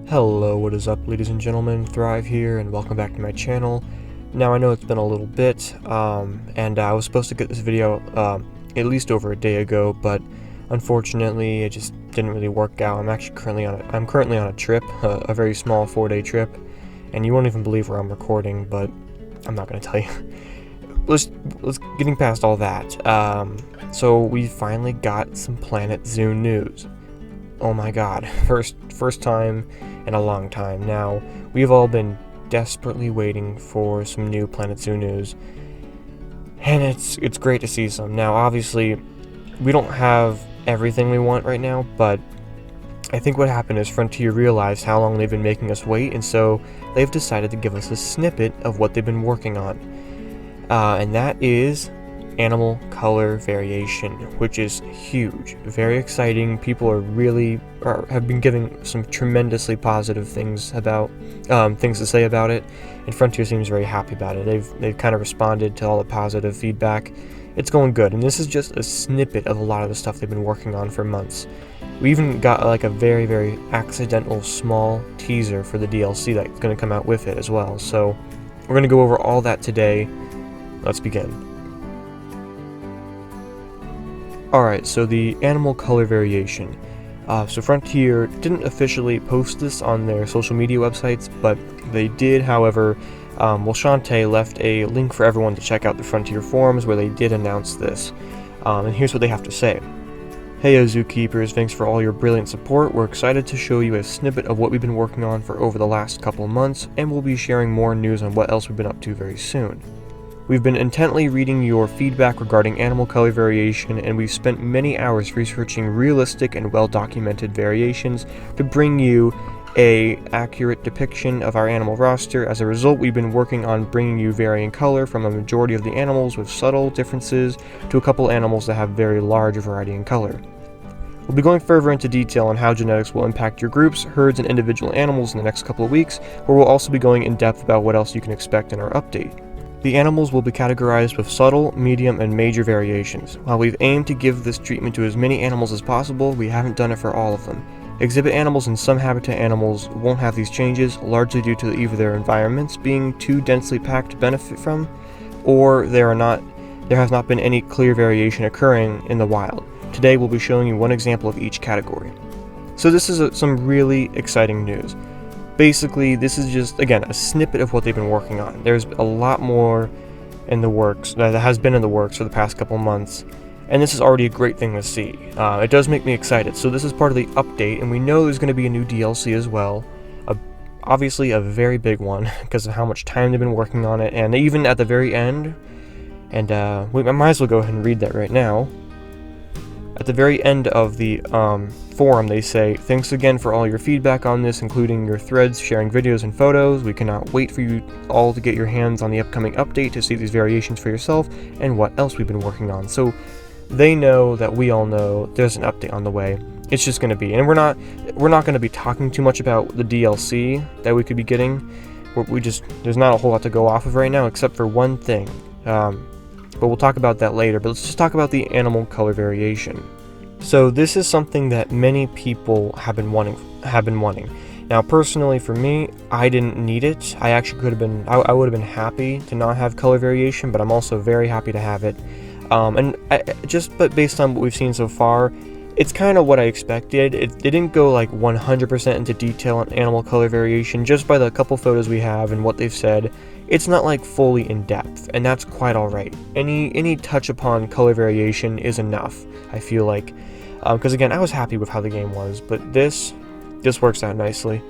Hello, what is up, ladies and gentlemen? Thrive here, and welcome back to my channel. Now, I know it's been a little bit, and I was supposed to get this video at least over a day ago, but unfortunately, it just didn't really work out. I'm currently on a trip, a very small 4-day trip, and you won't even believe where I'm recording, but I'm not going to tell you. let's getting past all that. So we finally got some Planet Zoo news. Oh my god, first time in a long time. Now, we've all been desperately waiting for some new Planet Zoo news, and it's great to see some. Now, obviously, we don't have everything we want right now, but I think what happened is Frontier realized how long they've been making us wait, and so they've decided to give us a snippet of what they've been working on. And that is animal color variation, which is huge, very exciting. People have been giving some tremendously positive things to say about it, and Frontier seems very happy about it. They've kind of responded to all the positive feedback. It's going good, and this is just a snippet of a lot of the stuff they've been working on for months. We even got like a very, very accidental small teaser for the DLC that's going to come out with it as well. So we're going to go over all that today. Let's begin. Alright, so the animal color variation. So Frontier didn't officially post this on their social media websites, but they did, however. Shantae left a link for everyone to check out the Frontier forums where they did announce this. And here's what they have to say. Hey Zookeepers, thanks for all your brilliant support. We're excited to show you a snippet of what we've been working on for over the last couple of months, and we'll be sharing more news on what else we've been up to very soon. We've been intently reading your feedback regarding animal color variation, and we've spent many hours researching realistic and well-documented variations to bring you an accurate depiction of our animal roster. As a result, we've been working on bringing you varying color from a majority of the animals with subtle differences to a couple animals that have very large variety in color. We'll be going further into detail on how genetics will impact your groups, herds, and individual animals in the next couple of weeks, where we'll also be going in depth about what else you can expect in our update. The animals will be categorized with subtle, medium, and major variations. While we've aimed to give this treatment to as many animals as possible, we haven't done it for all of them. Exhibit animals and some habitat animals won't have these changes, largely due to either their environments being too densely packed to benefit from, or there has not been any clear variation occurring in the wild. Today we'll be showing you one example of each category. So this is some really exciting news. Basically, this is just, again, a snippet of what they've been working on. There's a lot more in the works, that has been in the works for the past couple months, and this is already a great thing to see. It does make me excited. So this is part of the update, and we know there's going to be a new DLC as well. Obviously a very big one, because of how much time they've been working on it, and even at the very end, and I might as well go ahead and read that right now. At the very end of the forum, they say, "Thanks again for all your feedback on this, including your threads, sharing videos and photos. We cannot wait for you all to get your hands on the upcoming update to see these variations for yourself and what else we've been working on." So they know that we all know there's an update on the way. It's just going to be, and we're not going to be talking too much about the DLC that we could be getting. There's not a whole lot to go off of right now, except for one thing. But we'll talk about that later. But let's just talk about the animal color variation. So this is something that many people have been wanting. Now, personally, for me, I didn't need it. I actually could have been. I would have been happy to not have color variation, but I'm also very happy to have it. But based on what we've seen so far, it's kind of what I expected. It didn't go like 100% into detail on animal color variation. Just by the couple photos we have and what they've said, it's not like fully in depth, and that's quite alright. Any touch upon color variation is enough, I feel like. Because again, I was happy with how the game was, but this works out nicely.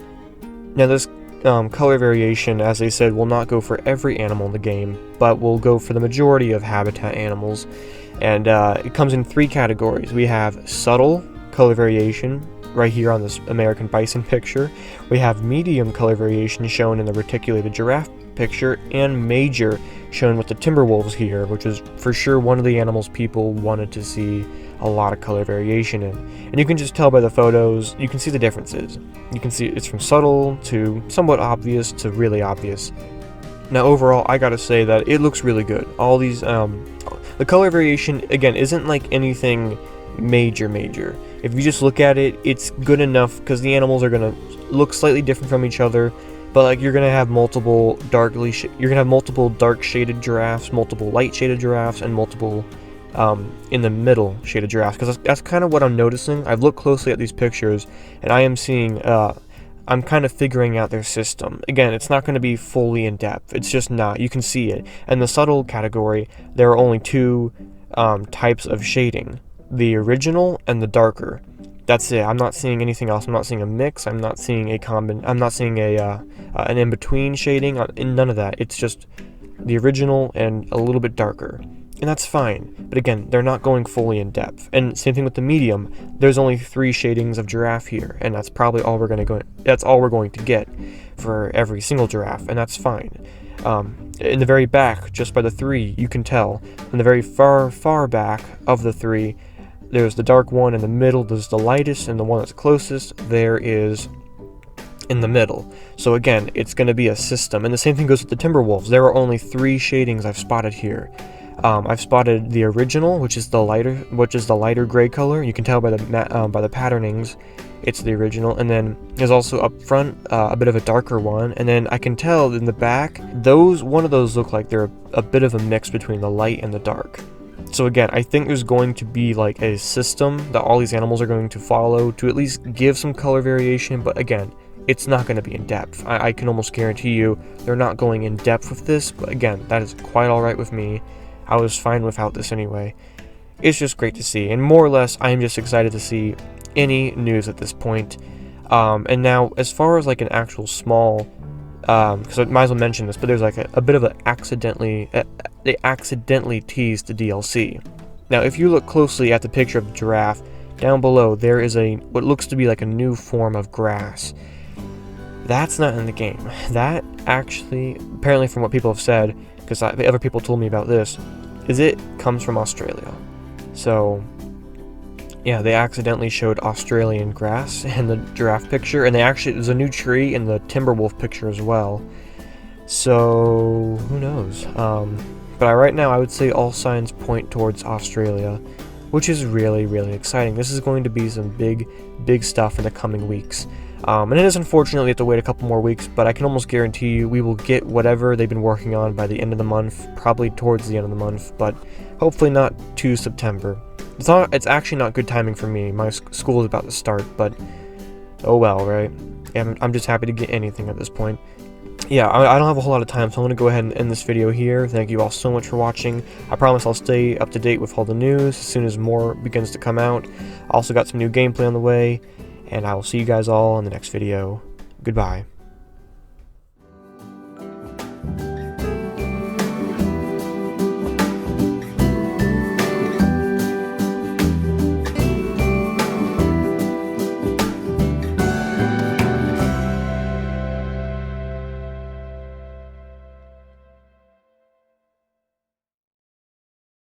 Now this color variation, as they said, will not go for every animal in the game, but will go for the majority of habitat animals. And it comes in 3 categories. We have subtle color variation, right here on this American bison picture. We have medium color variation shown in the reticulated giraffe picture, and major shown with the timber wolves here, which is for sure one of the animals people wanted to see a lot of color variation in. And you can just tell by the photos, you can see the differences. You can see it's from subtle to somewhat obvious to really obvious. Now overall, I gotta say that it looks really good. All these, the color variation, again, isn't like anything major. If you just look at it, it's good enough because the animals are gonna look slightly different from each other, but like you're gonna have multiple dark shaded giraffes, multiple light shaded giraffes, and multiple in the middle shaded giraffes, because that's kind of what I'm noticing. I've looked closely at these pictures and I am seeing I'm kind of figuring out their system. Again, it's not going to be fully in depth, it's just not. You can see it. And the subtle category, there are only two types of shading: the original and the darker. That's it. I'm not seeing anything else. I'm not seeing a mix. I'm not seeing I'm not seeing an in-between shading. None of that. It's just the original and a little bit darker, and that's fine. But again, they're not going fully in depth. And same thing with the medium. There's only 3 shadings of giraffe here, and that's probably all we're going to get for every single giraffe, and that's fine. In the very back, just by the 3, you can tell. In the very far back of the 3, there's the dark one. In the middle, there's the lightest, and the one that's closest there is in the middle. So again, it's going to be a system. And the same thing goes with the timber wolves. There are only 3 shadings I've spotted here. I've spotted the original, which is the lighter gray color. You can tell by the patternings, it's the original. And then there's also up front a bit of a darker one. And then I can tell in the back, one of those look like they're a bit of a mix between the light and the dark. So again, I think there's going to be like a system that all these animals are going to follow to at least give some color variation, but again, it's not going to be in depth. I can almost guarantee you they're not going in depth with this, but again, that is quite alright with me. I was fine without this anyway. It's just great to see, and more or less, I'm just excited to see any news at this point. And now, as far as like an actual small, because I might as well mention this, but there's like a bit of they accidentally teased the DLC. Now, if you look closely at the picture of the giraffe, down below there is what looks to be like a new form of grass. That's not in the game. That actually, apparently from what people have said, because the other people told me about this, is it comes from Australia. So yeah, they accidentally showed Australian grass in the giraffe picture, and there's a new tree in the timber wolf picture as well. So who knows? But right now I would say all signs point towards Australia, which is really exciting. This is going to be some big stuff in the coming weeks. And it is unfortunate we have to wait a couple more weeks, but I can almost guarantee you we will get whatever they've been working on by the end of the month, probably towards the end of the month, but hopefully not to September. It's actually not good timing for me. My school is about to start, but oh well, right? Yeah, I'm just happy to get anything at this point. Yeah, I don't have a whole lot of time, so I'm going to go ahead and end this video here. Thank you all so much for watching. I promise I'll stay up to date with all the news as soon as more begins to come out. I also got some new gameplay on the way, and I will see you guys all in the next video. Goodbye.